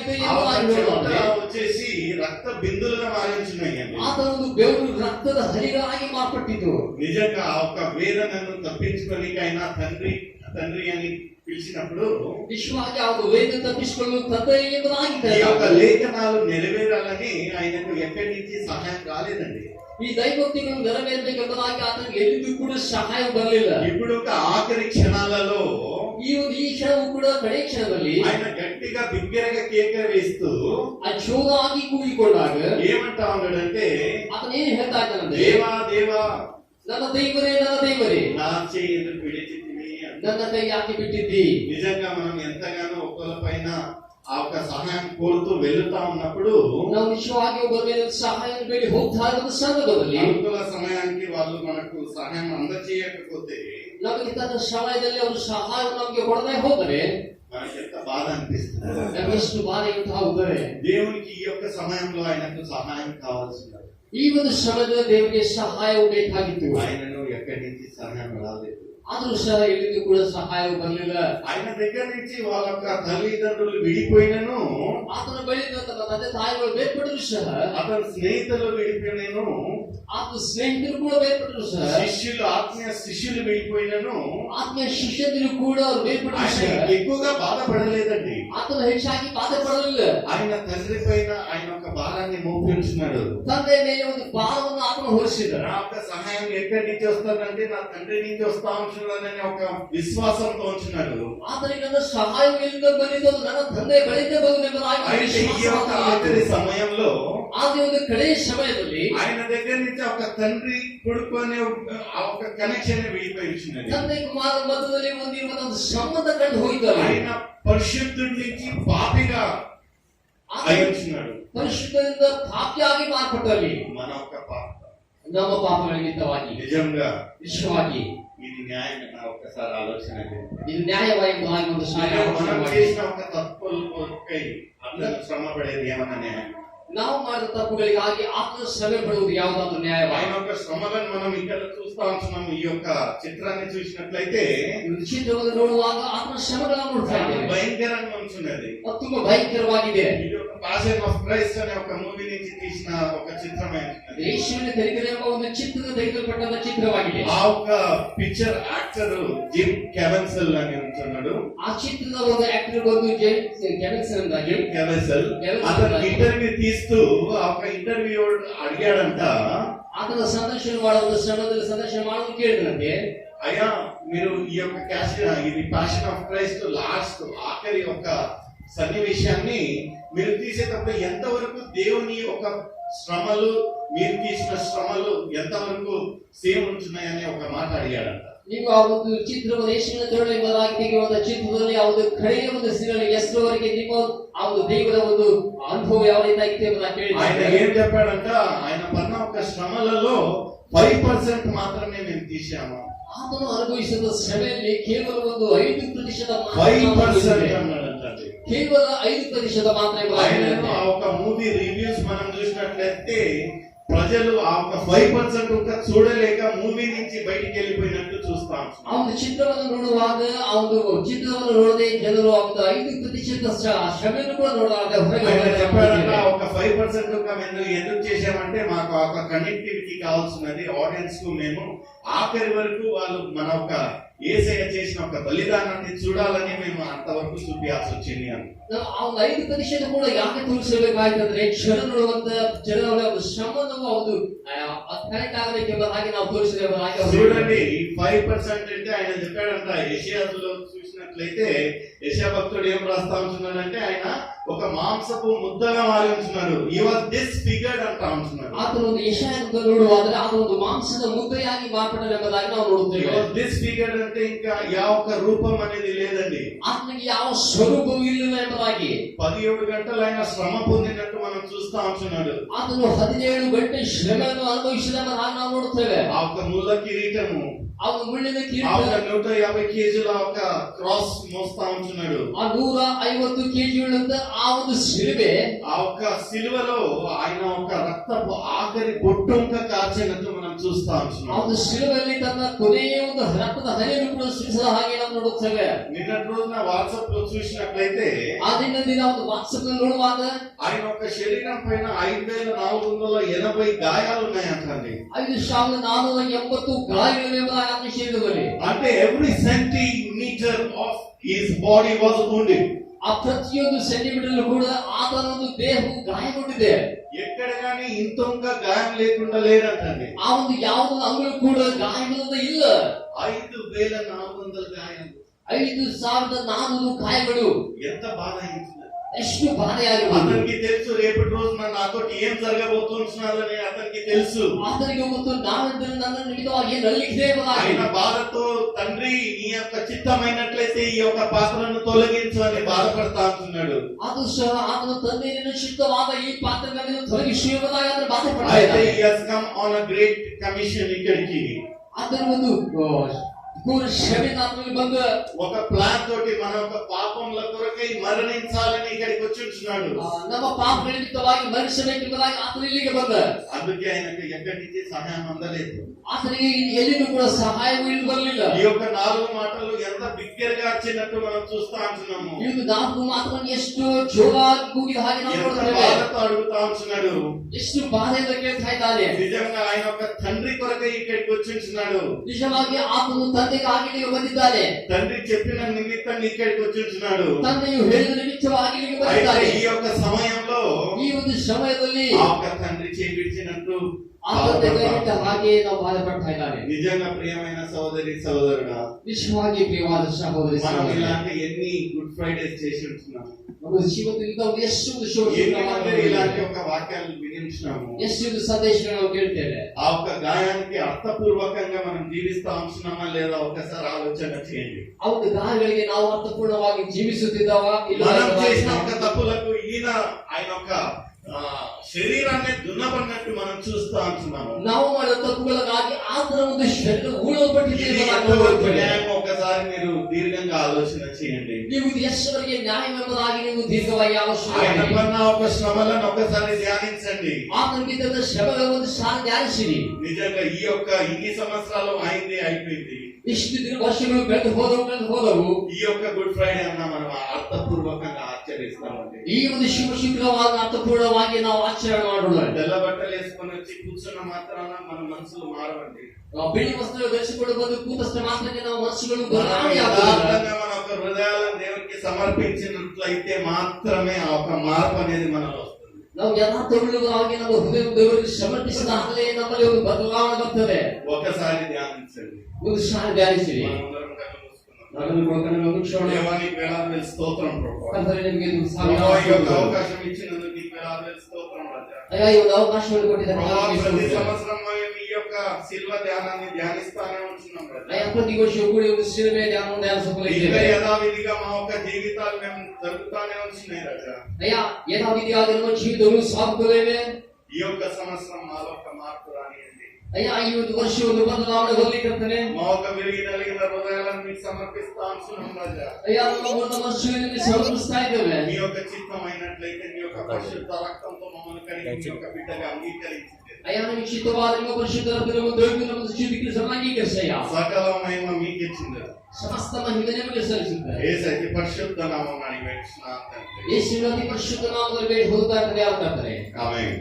ಇದೆ ಎಂಬುದಾಗಿ ಹೇಳುತ್ತಾರೆ. వచ్చేసి రక్త బిందులుగా మారించున్నాయండి. ಆತನೊಂದು ಬೆವರು ರಕ್ತದ ಹರಿಗಳಾಗಿ ಮಾರ್ಪಟ್ಟಿತು. నిజంగా ఆ ఒక వేదనను తప్పించుకోనికైనా తండ్రి అని పిలిచినప్పుడు విశ్వాస ఆ వేదన తప్పించుಕೊಳ್ಳಲು ತಂದೆ ಎಂಬುದಾಗಿ ఈ యొక్క లేఖనాలు నెరవేరాలని ఆయనకు ఎక్కడి నుంచి సహాయం రాలేదండి. ఈ దైవోక్తిಗಳು నెరవేరಬೇಕೆಂಬುದಾಗಿ ಆತನಿಗೆ ಎಲ್ಲಿಂದೂ ಕೂಡ ಸಹಾಯ ಬರಲಿಲ್ಲ. ఇప్పుడు ఒక ఆఖరి క్షణాలలో ఈ క్షణವು ಕೂಡ ಕಡೆ ಕ್ಷಣದಲ್ಲಿ ఆయన గట్టిగా బిగ్గరగా కేక వేస్తూ ಜೋರಾಗಿ ಕೂಗಿಕೊಂಡಾಗ ఏమంటా ఉన్నాడంటే, ಆತನ ಏನು ಹೇಳ್ತಾ ಇದ್ದಾನಂದ್ರೆ, దేవా దేవా ನನ್ನ ದೇವರೇ నా చేయి ఎందుకు విడిచితివి? ನನ್ನ ಕೈ ಯಾಕೆ ಬಿಟ್ಟಿದ್ದಿ? నిజంగా మనం ఎంతగానో ఒకళ్ళ పైన ఆ ఒక సహాయం కోరుతూ వెళ్తా ఉన్నప్పుడు ನಾವು ನಿಜವಾಗಿ ಒಬ್ಬರ ಮೇಲೆ ಸಹಾಯ ಬೇಡಿ ಹೋಗ್ತಾ ಇರುವ ಸಂದರ್ಭದಲ್ಲಿ అనుకున్న సమయానికి వాళ్ళు మనకు సహాయం అందజేయకపోతే ನಮಗೆ ತಕ್ಕ ಸಮಯದಲ್ಲಿ ಅವರು ಸಹಾಯ ನಮಗೆ ಕೊಡದೆ ಹೋದರೆ మనకి ఎంత బాధ అనిపిస్తుంది. ನಮಗೆ ಎಷ್ಟು ಬಾಧೆ ಉಂಟಾಗುತ್ತದೆ. దేవునికి ఈ యొక్క సమయంలో ఆయనకు సహాయం కావాల్సింది. ಈ ಒಂದು ಸಮಯದಲ್ಲಿ ದೇವರಿಗೆ ಸಹಾಯ ಬೇಕಾಗಿತ್ತು. ఆయనను ఎక్కడి నుంచి సహాయం రాలేదు. ಆದರೂ ಸಹ ಎಲ್ಲಿಂದ ಕೂಡ ಸಹಾಯ ಬರಲಿಲ್ಲ. ఆయన దగ్గర నుంచి వాళ్ళ తల్లిదండ్రులు విడిపోయినను, ಆತನ ಬಳಿಯಿಂದ ತನ್ನ ತಂದೆ ತಾಯಿಗಳು ಬೇರ್ಪಟ್ಟರು ಸಹ, అతని స్నేహితులు విడిపోయినను, ಆತನ ಸ್ನೇಹಿತರು ಕೂಡ ಬೇರ್ಪಟ್ಟರು ಸಹ, ఆత్మీయ శిష్యులు విడిపోయినను, ಆತ್ಮೀಯ ಶಿಷ್ಯರು ಕೂಡ ಅವರು ಬೇರ್ಪಟ್ಟರು ಸಹ ఎక్కువగా బాధపడలేదండి. ಆತನು ಹೆಚ್ಚಾಗಿ ಬಾಧೆ ಪಡಲಿಲ್ಲ. ఆయన తండ్రి పైన ఆయన ఒక భారాన్ని మోపించున్నాడు. ತಂದೆ ಮೇಲೆ ಒಂದು ಭಾರವನ್ನು ಆತನು ಹೊರಿಸಿದ. నా యొక్క సహాయం ఎక్కడి నుంచి వస్తుందంటే నా తండ్రి నుంచి వస్తా ఉంటున్నాడనే ఒక విశ్వాసంతో ఉంటున్నాడు. ಆತನಿಗೆ ನನ್ನ ಸಹಾಯ ಎಲ್ಲಿಂದ ಬಂದಿದ್ದು? ನನ್ನ ತಂದೆ ಬಳಿಯಿಂದ ಬಂದೆಂಬುದಾಗಿ ఆఖరి సమయంలో ಆದ ಒಂದು ಕಡೆ ಸಮಯದಲ್ಲಿ ఆయన దగ్గర నుంచి ఒక తండ్రి కొడుకు అనే ఒక కనెక్షన్ విడిపోయింది. ತಂದೆ ಕುಮಾರ ಮಧ್ಯದಲ್ಲಿ ಹೊಂದಿರುವ ಒಂದು ಸಂಬಂಧ ಕಂಡು ಹೋಯಿತಾರೆ. ఆయన పరిశుద్ధుడి నుంచి పాపిగా అయ్యున్నాడు. ಪರಿಶುದ್ಧದಿಂದ ಪಾಪಿಯಾಗಿ ಮಾರ್ಪಟ್ಟಲ್ಲಿ మన ఒక పాప ನಮ್ಮ ಪಾಪಗಳ ನಿಮಿತ್ತವಾಗಿ నిజంగా ವಿಶ್ವವಾಗಿ ఇది న్యాయం. ఒక్కసారి ఆలోచన ఇది న్యాయమైన ಒಂದು చేసిన ఒక తప్పులకై అందరూ శ్రమ పడేది ఏమన్నా న్యాయం? ನಾವು ಮಾಡಿದ ತಪ್ಪುಗಳಿಗಾಗಿ ಆತನ ಶ್ರಮೆ ಪಡುವುದು ಯಾವುದಾದ್ರೂ ನ್ಯಾಯವಾಗಿ? ఆయన యొక్క శ్రమలను మనం ఇక్కడ చూస్తా ఉంటున్నాం. ఈ యొక్క చిత్రాన్ని చూసినట్లయితే ಚಿತ್ರವನ್ನು ನೋಡುವಾಗ ಆತನ ಶ್ರಮಗಳನ್ನು ನೋಡ್ತಾ ಇದ್ದೇವೆ. భయంకరంగా ఉంటున్నది, ತುಂಬಾ ಭయంಕರವಾಗಿದೆ. ఇది ఒక ప్యాషన్ ఆఫ్ క్రైస్ట్ అనే ఒక మూవీ నుంచి తీసిన ఒక చిత్రమైనది. ಯೇಸುವಿನ ತೆರೆದರೆ ಎಂಬ ಒಂದು ಚಿತ್ರದ ತೆಗೆದುಕೊಂಡ ಚಿತ್ರವಾಗಿದೆ. ఆ ఒక పిక్చర్ యాక్టర్ జిమ్ క్యావెన్సెల్ అని ఉంటున్నాడు. ಆ ಚಿತ್ರದ ಒಂದು ಆಕ್ಟರ್ ಬಂದು ಕ್ಯಾವೆನ್ಸೆಲ್ ಅಂದಾಗಿ అతను ఇంటర్వ్యూ తీస్తూ ఆ ఒక ఇంటర్వ్యూ అడిగాడంట, ಆತನ ಸಂದರ್ಶನ ಮಾಡುವ ಶ್ರಮದಲ್ಲಿ ಸಂದರ್ಶನ ಮಾಡುವುದು ಕೇಳಿದಂತೆ, అయ్యా మీరు ఈ యొక్క ఇది ప్యాషన్ ఆఫ్ క్రైస్ట్ లాస్ట్ ఆఖరి ఒక సన్నివేశాన్ని మీరు తీసేటప్పుడు ఎంతవరకు దేవుని ఒక శ్రమలు, మీరు తీసిన శ్రమలు ఎంతవరకు సేమ్ ఉంటున్నాయని ఒక మాట అడిగాడంట. ನೀವು ಆ ಒಂದು ಚಿತ್ರವನ್ನು ಯೇಸುವಿನ ತೆರಳು ಎಂಬುದಾಗಿ ತೆಗೆಯುವಂತಹ ಚಿತ್ರದಲ್ಲಿ ಆ ಒಂದು ಕಡೆಯ ಒಂದು ಸಿಗಲು ಎಷ್ಟರವರೆಗೆ ನಿಮ್ಮ ಆ ಒಂದು ದೇವರ ಒಂದು ಅನುಭವ ಯಾವ ರೀತಿ ಆಗಿತ್ತು ಎಂಬುದಾಗಿ ಕೇಳಿ ఆయన ఏం చెప్పాడంట, ఆయన పడిన ఒక శ్రమలలో 5% మాత్రమే మేము తీసాము. ಆತನು ಅನುಭವಿಸಿದ ಶ್ರಮೆಯಲ್ಲಿ ಕೇವಲ ಒಂದು 5% 5% అన్నాడంట. ಕೇವಲ 5% ಮಾತ್ರ. ఆ ఒక మూవీ రివ్యూస్ మనం చూసినట్లయితే ప్రజలు ఆ ఒక 5% ఇంకా చూడలేక మూవీ నుంచి బయటికి వెళ్ళిపోయినట్టు చూస్తాం. ಆ ಒಂದು ಚಿತ್ರವನ್ನು ನೋಡುವಾಗ ಆ ಒಂದು ಚಿತ್ರವನ್ನು ನೋಡದೆ ಜನರು ಆ ಒಂದು 5% ಶ್ರಮೆಯನ್ನು ಕೂಡ ನೋಡಲಾಗ చెప్పాడంట, ఒక 5% మేము ఎందుకు చేసామంటే మాకు ఒక కనెక్టివిటీ కావాల్సినది ఆడియన్స్ కు. మేము ఆఖరి వరకు వాళ్ళు మన ఒక యేసయ్య చేసిన ఒక బలిదానాన్ని చూడాలని మేము అంతవరకు చూపించాల్సి వచ్చింది అని. ಆ ಒಂದು 5% ಕೂಡ ಯಾಕೆ ತೋರಿಸಬೇಕಾಯ್ತಂದ್ರೆ ಜನರ ಒಂದು ಶ್ರಮವನ್ನು ಒಂದು ಕನೆಕ್ಟ್ ಆಗಬೇಕೆಂಬುದಾಗಿ ನಾವು ತೋರಿಸಬೇಕು. చూడండి 5% అంటే ఆయన చెప్పాడంట. యెషయాలో చూసినట్లయితే యెషయా భక్తుడు ఏం రాస్తా ఉంటున్నాడంటే, ఆయన ఒక మాంసపు ముద్దగా మారి ఉంటున్నాడు. he was disfigured అంటా ఉంటున్నాడు. ಆತನು ಒಂದು ಯೆಶಾಯನ ನೋಡುವಾದರೆ ಆತನು ಒಂದು ಮಾಂಸದ ಮುದ್ದೆಯಾಗಿ ಮಾರ್ಪಟ್ಟನೆಂಬುದಾಗಿ ನಾವು ನೋಡುತ್ತೇವೆ. he was disfigured అంటే ఇంకా ಯಾವ ఒక రూపం అనేది లేదండి. ಆತನಿಗೆ ಯಾವ ಸ್ವರೂಪವೂ ಇಲ್ಲ ಎಂಬುದಾಗಿ 17 ಗಂಟలు ఆయన శ్రమ పొందినట్టు మనం చూస్తా ఉంటున్నాడు. ಆತನು 17 ಗಂಟೆ ಶ್ರಮೆಯನ್ನು ಅನುಭವಿಸಿದನ್ನು ನಾವು ನೋಡುತ್ತೇವೆ. ఆ ఒక ముళ్ళ కిరీటము, ಆ ಅವನು ಮುಳ್ಳಿನ ఆ ಕಿರೀಟ ఒక 150 కేజీల ఒక క్రాస్ మోస్తా ఉంటున్నాడు. ఆ 150 kg ಉಳ್ಳಂತ ఆ ಒಂದು ಶಿಲುಬೆ ఆ ఒక్క సిలువలో ఆయన ఒక రక్తపు ఆఖరి బొట్టుంక కార్చినట్టు మనం చూస్తా ಆ ఉంటున్నాం. ಒಂದು ಶಿಲುಬೆಯಲ್ಲಿ ತನ್ನ ಕೊನೆಯ ಒಂದು ರಕ್ತದ ಹನಿಯನ್ನು ಕೂಡ ಸುರಿಸಿದ ಹಾಗೆ ನಾವು ನೋಡುತ್ತೇವೆ. నిన్నటి రోజున వాట్సాప్ లో చూసినట్లయితే ಆ ದಿನ ಒಂದು ವಾಟ್ಸಪ್ ನಲ್ಲಿ ನೋಡುವಾಗ ఆయన ఒక శరీరం పైన 5480 గాయాలు ఉన్నాయంటండి. 5480 ಗಾಯಗಳಿವೆ ಎಂಬುದಾಗಿ ಆತನ ಶರೀರದಲ್ಲಿ. అంటే every centimetre of his body was wounded. ಆ ಪ್ರತಿಯೊಂದು ಸೆಂಟಿಮೀಟರ್ ಕೂಡ ಆತನ ಒಂದು ದೇಹವು ಗಾಯಗೊಂಡಿದೆ. ఎక్కడ గానీ ఇంతొంక గాయం లేకుండా లేరంటండి. ಆ ಒಂದು ಯಾವುದೊಂದು ಅಂಗಳು ಕೂಡ ಗಾಯಗೊಳ್ಳದ ಇಲ್ಲ. 5400 గాయాలు. 5400 ಗಾಯಗಳು. ఎంత బాధ అయింది. ಎಷ್ಟು ಬಾಧೆಯಾಗಿರುವುದು. అతనికి తెలుసు రేపటి రోజున నాతో ఏం జరగబోతుంటున్నారని అతనికి తెలుసు. ಆತನಿಗೆ ಗೊತ್ತು ನಾವೆಂದರೆ ನನ್ನ ನಿಮಿತ್ತವಾಗಿ ಏನು ನಡಲಿಕ್ಕಿದೆ ಎಂಬುದಾಗಿ. ఆయన బాధతో తండ్రి నీ యొక్క చిత్తమైనట్లయితే ఈ యొక్క పాత్రను తొలగించు అని బాధపడతా ఉంటున్నాడు. ಅದು ಸಹ ಆತನ ತಂದೆಯ ನಿಶ್ಚಿತವಾದ ಈ ಪಾತ್ರಗಳನ್ನು ತೊಲಗಿಸು ಎಂಬುದಾಗಿ ಆತನ ಬಾಧೆ ಪಡ್ತಾ అయితే ಇದ್ದಾನೆ. he has come on a great commission ఇక్కడికి. ಆತನ ಒಂದು ಪೂರ್ಣ ಶ್ರಮೆಯಿಂದ ಆತನಿಗೆ ಬಂದ ఒక ప్లాన్ తోటి మన యొక్క పాపముల కొరకై మరణించాలని ఇక్కడికి వచ్చుంటున్నాడు. ನಮ್ಮ ಪಾಪಗಳ ನಿಮಿತ್ತವಾಗಿ ಮರಿಸಬೇಕೆಂಬುದಾಗಿ ಆತನ ಇಲ್ಲಿಗೆ ಬಂದ. అందుకే ఆయనకు ఎక్కడి నుంచి సహాయం అందలేదు. ಆತನಿಗೆ ಎಲ್ಲಿನೂ ಕೂಡ ಸಹಾಯವೂ ಇಲ್ಲಿ ಬರಲಿಲ್ಲ. ఈ యొక్క 4 మాటలు ఎంత బిగ్గరగా వచ్చినట్టు మనం చూస్తా ఉంటున్నాము. ಇದು 4 ಮಾತುಗಳನ್ನು ಎಷ್ಟು ಜೋರಾಗಿ ಕೂಗಿದ ಹಾಗೆ ನಾವು ఎంత ನೋಡುತ್ತೇವೆ. బాధతో అడుగుతా ఉంటున్నాడు. ಎಷ್ಟು ಬಾಧೆಯಿಂದ ಕೇಳ್ತಾ ಇದ್ದಾನೆ. నిజంగా ఆయన ఒక తండ్రి కొరకై ఇక్కడికి వచ్చుంటున్నాడు. ನಿಜವಾಗಿ ಆತನು ತಂದೆಗಾಗಿ ಇಲ್ಲಿಗೆ ಬಂದಿದ್ದಾನೆ. తండ్రి చెప్పిన నిమిత్తం ఇక్కడికి వచ్చుంటున్నాడు. ತಂದೆಯು ಹೇಳಿದ ನಿಮಿತ್ತವಾಗಿ ಇಲ್ಲಿಗೆ అయితే ಬಂದಿದ್ದಾನೆ. ఈ యొక్క సమయంలో ಈ ಒಂದು ಸಮಯದಲ್ಲಿ ఆ యొక్క తండ్రి చేపించినట్టు ಆತನ ಕೈಬಿಟ್ಟ ಹಾಗೆ ನಾವು ಬಾಧೆ ಪಡ್ತಾ ಇದ್ದಾನೆ. నిజంగా ప్రియమైన సోదరి సోదరుడా, ನಿಜವಾಗಿ ಪ್ರಿಯವಾದ ಸಹೋದರಿ మనం ಸಹೋದರರೇ, ఇలాంటి ఎన్ని గుడ్ ఫ్రైడేస్ చేసి ఉంటున్నాం. ನಮ್ಮ ಜೀವನದಿಂದ ಎಷ್ಟು ಒಂದು ఎన్ని మంది ఇలాంటి ಶೋಷಣೆ ఒక వాక్యాలు వినించినాము. ಎಷ್ಟು ಒಂದು ಸಂದೇಶಗಳನ್ನು ನಾವು ಕೇಳ್ತೇವೆ. ఆ ఒక్క గాయానికి అర్థపూర్వకంగా మనం జీవిస్తా ఉంటున్నామా లేదా ఒక్కసారి ఆలోచన చేయండి. ಆ ಒಂದು ಗಾಯಗಳಿಗೆ ನಾವು ಅರ್ಥಪೂರ್ಣವಾಗಿ ಜೀವಿಸುತ್ತಿದ್ದಾವ ಇಲ್ಲ మనం చేసిన ఒక తప్పులకు ఈయన ఆయన ఒక శరీరాన్ని దున్నబడినట్టు మనం చూస్తా ఉంటున్నాము. ನಾವು ಮಾಡಿದ ತಪ್ಪುಗಳಿಗಾಗಿ ಆತನ ಒಂದು ಶರೀರ ಊಳಲ್ಪಟ್ಟಿದೆ ఇది ಎಂಬುದಾಗಿ ఎంతవరకు ನೋಡುತ್ತೇವೆ. న్యాయం ఒక్కసారి మీరు దీర్ఘంగా ఆలోచన చేయండి. ನೀವು ಇದು ಎಷ್ಟವರೆಗೆ ನ್ಯಾಯವೆಂಬುದಾಗಿ ನೀವು ದೀರ್ಘವಾಗಿ ಆಲೋಚನೆ ఆయన ಮಾಡಿ. పడిన ఒక శ్రమలను ఒక్కసారి ధ్యానించండి. ಆತನಿಗಿದ್ದ ಶ್ರಮಗಳ ಒಂದು ಸಾಲ ಧ್ಯಾನಿಸಿರಿ. నిజంగా ఈ యొక్క ఇన్ని సంవత్సరాలు అయింది అయిపోయింది. ಇಷ್ಟು ವರ್ಷಗಳು ಕಳೆದು ಹೋದವು. ఈ యొక్క గుడ్ ఫ్రైడే అన్న మనం అర్థపూర్వకంగా ఆచరిస్తామండి. ಈ ಒಂದು ಶುಕ್ರವಾರ ಅರ್ಥಪೂರ್ಣವಾಗಿ ನಾವು ಆಚರಣೆ ಮಾಡೋಣ. తెల్ల బట్టలు వేసుకొని వచ్చి కూర్చున్న మాత్రాన మన మనసులు మారవండి. ಬಿಳಿ ವಸ್ತ್ರಗಳು ಧರಿಸಿಕೊಂಡು ಬಂದು ಕೂತಷ್ಟು ಮಾತ್ರಕ್ಕೆ ನಾವು ಮನಸ್ಸುಗಳು మనం ಬದಲಾವಣೆ యథార్థంగా మన ఒక హృదయాలను దేవునికి సమర్పించినట్లయితే మాత్రమే ఆ ఒక మార్పు అనేది మనలో వస్తుంది. ನಾವು ಯಥಾರ್ಥವುಳ್ಳವರಾಗಿ ನಮ್ಮ ಹೃದಯ ದೇವರಿಗೆ ಸಮರ್ಪಿಸಿದಾಗಲೇ ನಮ್ಮಲ್ಲಿ ಒಂದು ಬದಲಾವಣೆ ಬರ್ತದೆ. ఒకసారి ధ్యానించండి. ಒಂದು ಸಾಲ ಧ್ಯಾನಿಸಿರಿ. మనందరం కళ్ళు మూసుకుందాం. ನನ್ನನ್ನು ಮುಗಿಸೋಣ. దేవానికి వేలాది స్తోత్రం ప్రభువా. ಕರ್ತನೇ, ನಿಮಗೆ ಇದು ప్రభువా, ఈ యొక్క ಸಾವಿರ అవకాశం ఇచ్చినందుకు నీకు వేలాది స్తోత్రం రాజా. ಅಯ್ಯ, ಈ ಒಂದು ಅವಕಾಶವನ್ನು ಕೊಟ್ಟಿದ್ದಾರೆ. ప్రభువా, ప్రతి సంవత్సరం మేము ఈ యొక్క శిల్వ ధ్యానాన్ని ధ్యానిస్తానే ఉంటున్నాం రాజా. ಅಯ್ಯ, ಪ್ರತಿ ವರ್ಷವೂ ಕೂಡ ಒಂದು ಶಿಲುಬೆ ಧ್ಯಾನವನ್ನು ఇంకా ಧ್ಯಾನಿಸಿಕೊಳ್ಳುತ್ತೇವೆ. యథావిధిగా మా యొక్క జీవితాలు మేము జరుగుతానే ఉంటున్నాయి రాజా. ಅಯ್ಯ, ಯಥಾವಿಧಿಯಾಗಿ ನಮ್ಮ ಜೀವಿತಗಳು ಸಾಗುತ್ತಲೇವೆ. ఈ యొక్క సంవత్సరం మాలో ఒక మార్పు రానియండి. ಅಯ್ಯ, ಈ ಒಂದು ವರ್ಷ ಒಂದು ಬದಲಾವಣೆ ಬರ್ಲಿಕ್ಕೆ మా ఒక విరిగి నలిగిన హృదయాలను మీకు సమర్పిస్తా ఉంటున్నాం రాజా. ಅಯ್ಯ, ನಮ್ಮ ಒಂದು ವರ್ಷದಲ್ಲಿ ಸಮರ್ಪಿಸ್ತಾ ಇದ್ದೇವೆ. మీ యొక్క చిత్తమైనట్లయితే మీ యొక్క పరిశుద్ధ రక్తంతో మమ్మల్ని కడిగి మీ యొక్క బిడ్డగా అంగీకరించింది. ಅಯ್ಯ, ನಿಶ್ಚಿತವಾದ ನಿಮ್ಮ ಪರಿಶುದ್ಧ ರಕ್ತವನ್ನು ದೊರೆತು ನಮ್ಮ ಶುದ್ಧೀಕರಿಸಿ ಅಂಗೀಕರಿಸಯ್ಯ. సకల మహిమ మీకు ఇచ్చింది. ಸಮಸ್ತ ಮಹಿಮೆ ನಿಮಗೆ ಸಲ್ಲಿಸುತ್ತದೆ. యేసయ్య పరిశుద్ధ నామం అడిగి వేడుచున్నాను తండ్రి. ಯೇಸುವಿನ ಅತಿ ಪರಿಶುದ್ಧ ನಾಮದಲ್ಲಿ ಬೇಡಿ ಹೋಗ್ತಾ ಇದ್ದಾರೆ ಯಾರು ఆమేన్.